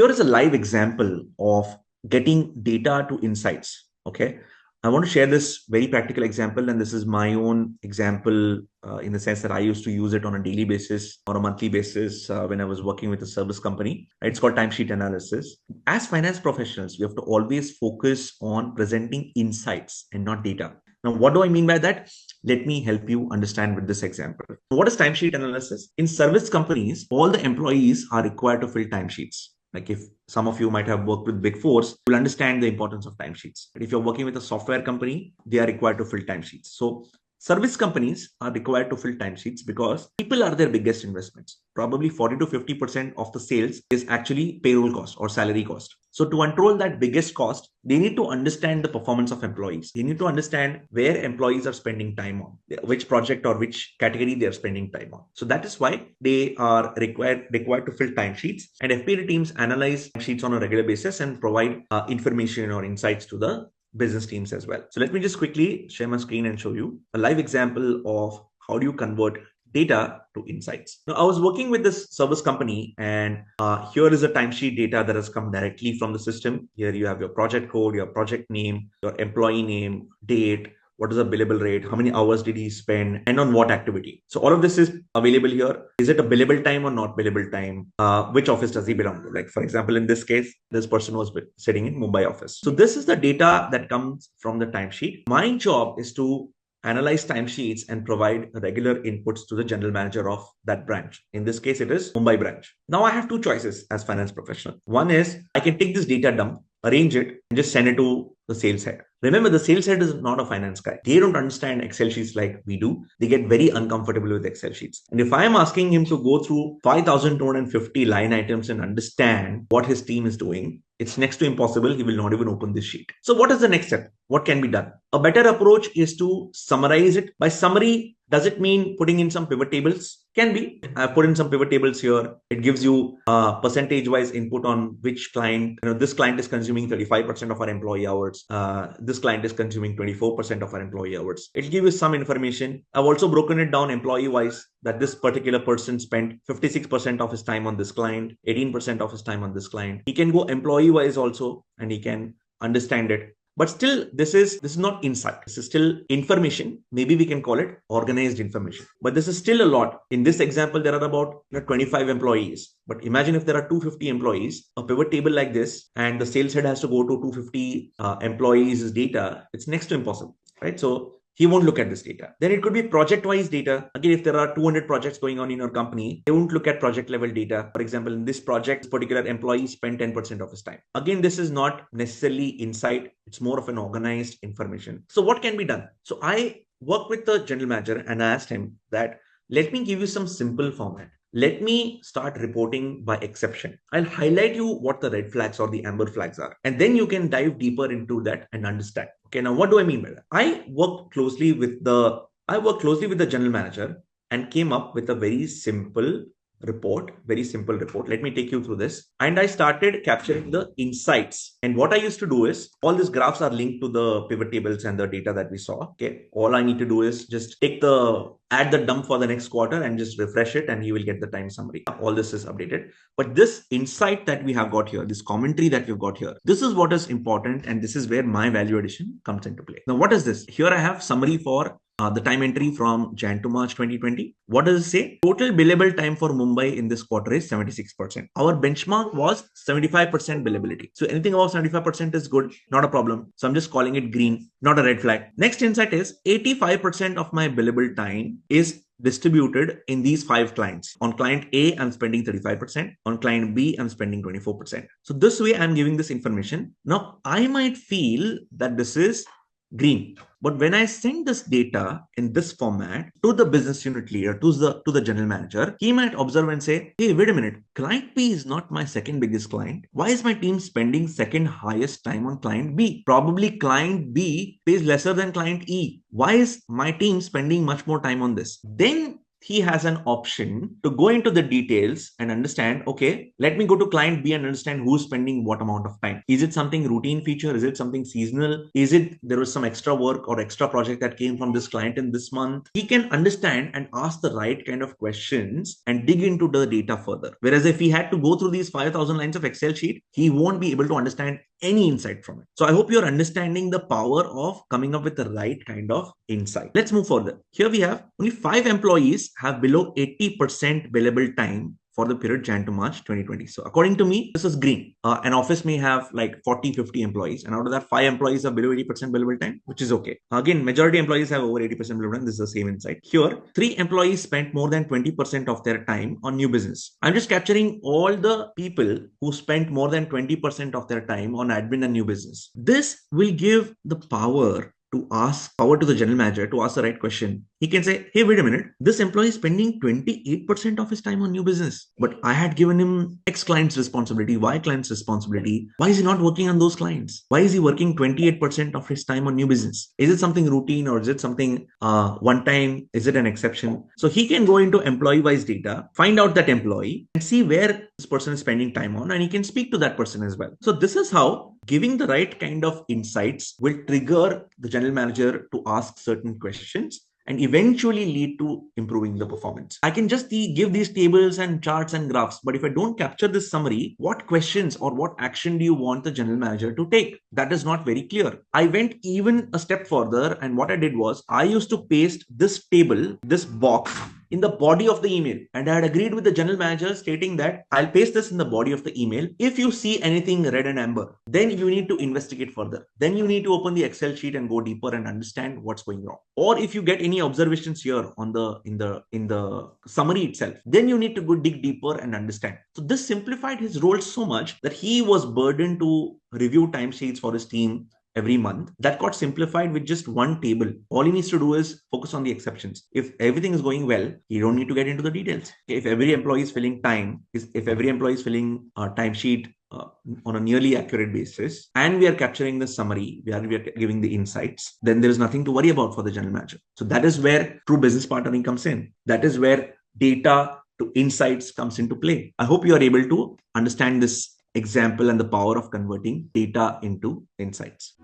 here is a live example of getting data to insights. Okay. I want to share this very practical example, and this is my own example in the sense that I used to use it on a daily basis or a monthly basis when I was working with a service company. It's called timesheet analysis. As finance professionals, we have to always focus on presenting insights and not data. Now, what do I mean by that? Let me help you understand with this example. What is timesheet analysis? In service companies, all the employees are required to fill timesheets. Like if some of you might have worked with Big Fours, you'll understand the importance of timesheets. But if you're working with a software company, they are required to fill timesheets. So service companies are required to fill timesheets because people are their biggest investments. Probably 40 to 50% of the sales is actually payroll cost or salary cost. So to control that biggest cost, they need to understand the performance of employees. They need to understand where employees are spending time on, which project or which category they are spending time on. So that is why they are required to fill timesheets, and FP&A teams analyze sheets on a regular basis and provide information or insights to the business teams as well. So let me just quickly share my screen and show you a live example of how do you convert data to insights. Now, I was working with this service company, and here is a timesheet data that has come directly from the system. Here you have your project code, your project name, your employee name, date, what is the billable rate, how many hours did he spend, and on what activity. So all of this is available here. Is it a billable time or not billable time? Which office does he belong to? Like, for example, in this case, this person was sitting in Mumbai office. So this is the data that comes from the timesheet. My job is to analyze timesheets and provide regular inputs to the general manager of that branch. In this case, it is Mumbai branch. Now I have two choices as finance professional. One is I can take this data dump, arrange it, and just send it to the sales head. Remember, the sales head is not a finance guy. They don't understand Excel sheets like we do. They get very uncomfortable with Excel sheets. And if I am asking him to go through 5,250 line items and understand what his team is doing, it's next to impossible. He will not even open this sheet. So what is the next step? What can be done? A better approach is to summarize it. By summary, does it mean putting in some pivot tables? Can be. I put in some pivot tables here. It gives you percentage-wise input on which client. This client is consuming 35% of our employee hours. This client is consuming 24% of our employee hours. It'll give you some information. I've also broken it down employee-wise that this particular person spent 56% of his time on this client, 18% of his time on this client. He can go employee-wise also, and he can understand it. But still, this is not insight. This is still information. Maybe we can call it organized information. But this is still a lot. In this example, there are about 25 employees. But imagine if there are 250 employees, a pivot table like this, and the sales head has to go to 250 employees' data. It's next to impossible, right? So he won't look at this data. Then it could be project-wise data. Again, if there are 200 projects going on in your company, they won't look at project-level data. For example, in this project, this particular employee spent 10% of his time. Again, this is not necessarily insight. It's more of an organized information. So what can be done? So I worked with the general manager and I asked him that, let me give you some simple format. Let me start reporting by exception. I'll highlight you what the red flags or the amber flags are. And then you can dive deeper into that and understand. Okay, now what do I mean by that? I worked closely with the general manager and came up with a very simple report. Let me take you through this. And I started capturing the insights. And what I used to do is, all these graphs are linked to the pivot tables and the data that we saw. Okay, all I need to do is just add the dump for the next quarter and just refresh it, and you will get the time summary. All this is updated. But this insight that we have got here, this commentary that we've got here, this is what is important, and this is where my value addition comes into play. Now, what is this? Here I have summary for the time entry from Jan to March 2020. What does it say? Total billable time for Mumbai in this quarter is 76%. Our benchmark was 75% billability. So anything above 75% is good, not a problem. So I'm just calling it green, not a red flag. Next insight is 85% of my billable time is distributed in these 5 clients. On client A, I'm spending 35%. On client B, I'm spending 24%. So this way, I'm giving this information. Now, I might feel that this is green. But when I send this data in this format to the business unit leader, to the general manager, he might observe and say, hey, wait a minute, client B is not my second biggest client. Why is my team spending second highest time on client B? Probably client B pays lesser than client E. Why is my team spending much more time on this? Then he has an option to go into the details and understand, okay, let me go to client B and understand who's spending what amount of time. Is it something routine feature? Is it something seasonal? Is it there was some extra work or extra project that came from this client in this month? He can understand and ask the right kind of questions and dig into the data further. Whereas if he had to go through these 5,000 lines of Excel sheet, he won't be able to understand any insight from it. So I hope you're understanding the power of coming up with the right kind of insight. Let's move further. Here we have only 5 employees have below 80% billable time for the period Jan to March 2020. So according to me, this is green. An office may have like 40, 50 employees, and out of that, 5 employees are below 80% billable time, which is okay. Again, majority employees have over 80% billable time. This is the same insight. Here, 3 employees spent more than 20% of their time on new business. I'm just capturing all the people who spent more than 20% of their time on admin and new business. This will give the power to the general manager to ask the right question. He can say, hey, wait a minute, this employee is spending 28% of his time on new business, but I had given him X client's responsibility, Y client's responsibility. Why is he not working on those clients? Why is he working 28% of his time on new business? Is it something routine or is it something one time? Is it an exception? So he can go into employee wise data, find out that employee and see where this person is spending time on, and he can speak to that person as well. So this is how giving the right kind of insights will trigger the general manager to ask certain questions and eventually lead to improving the performance. I can just give these tables and charts and graphs, but if I don't capture this summary, what questions or what action do you want the general manager to take? That is not very clear. I went even a step further, and what I did was I used to paste this table, this box, in the body of the email. And I had agreed with the general manager stating that I'll paste this in the body of the email. If you see anything red and amber, then you need to investigate further. Then you need to open the Excel sheet and go deeper and understand what's going wrong. Or if you get any observations here on in the summary itself, then you need to go dig deeper and understand. So this simplified his role so much that he was burdened to review timesheets for his team every month. That got simplified with just one table. All he needs to do is focus on the exceptions. If everything is going well, you don't need to get into the details. If every employee is filling if every employee is filling a timesheet on a nearly accurate basis, and we are capturing the summary, we are giving the insights, then there is nothing to worry about for the general manager. So that is where true business partnering comes in. That is where data to insights comes into play. I hope you are able to understand this example and the power of converting data into insights.